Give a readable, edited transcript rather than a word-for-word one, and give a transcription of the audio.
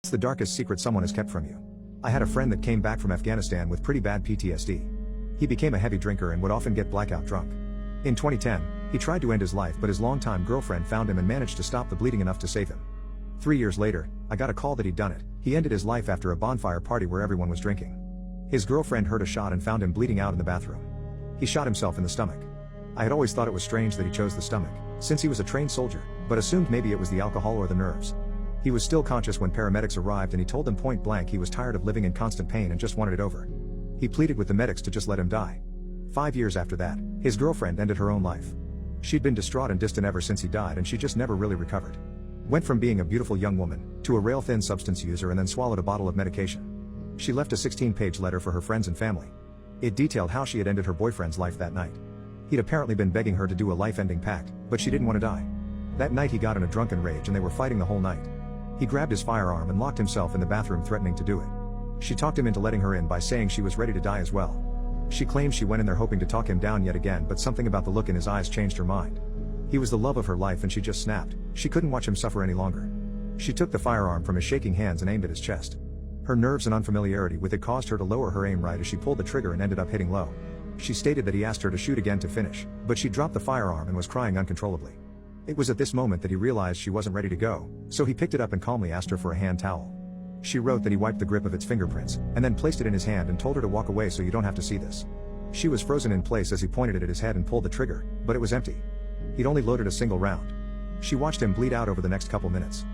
It's the darkest secret someone has kept from you. I had a friend that came back from Afghanistan with pretty bad PTSD. He became a heavy drinker and would often get blackout drunk. In 2010, he tried to end his life, but his longtime girlfriend found him and managed to stop the bleeding enough to save him. 3 years later, I got a call that he'd done it. He ended his life after a bonfire party where everyone was drinking. His girlfriend heard a shot and found him bleeding out in the bathroom. He shot himself in the stomach. I had always thought it was strange that he chose the stomach, since he was a trained soldier, but assumed maybe it was the alcohol or the nerves. He was still conscious when paramedics arrived, and he told them point blank he was tired of living in constant pain and just wanted it over. He pleaded with the medics to just let him die. 5 years after that, his girlfriend ended her own life. She'd been distraught and distant ever since he died, and she just never really recovered. Went from being a beautiful young woman, to a rail-thin substance user, and then swallowed a bottle of medication. She left a 16-page letter for her friends and family. It detailed how she had ended her boyfriend's life that night. He'd apparently been begging her to do a life-ending pact, but she didn't want to die. That night he got in a drunken rage and they were fighting the whole night. He grabbed his firearm and locked himself in the bathroom, threatening to do it. She talked him into letting her in by saying she was ready to die as well. She claims she went in there hoping to talk him down yet again, but something about the look in his eyes changed her mind. He was the love of her life and she just snapped. She couldn't watch him suffer any longer. She took the firearm from his shaking hands and aimed at his chest. Her nerves and unfamiliarity with it caused her to lower her aim right as she pulled the trigger and ended up hitting low. She stated that he asked her to shoot again to finish, but she dropped the firearm and was crying uncontrollably. It was at this moment that he realized she wasn't ready to go, so he picked it up and calmly asked her for a hand towel. She wrote that he wiped the grip of its fingerprints, and then placed it in his hand and told her to walk away so you don't have to see this. She was frozen in place as he pointed it at his head and pulled the trigger, but it was empty. He'd only loaded a single round. She watched him bleed out over the next couple minutes.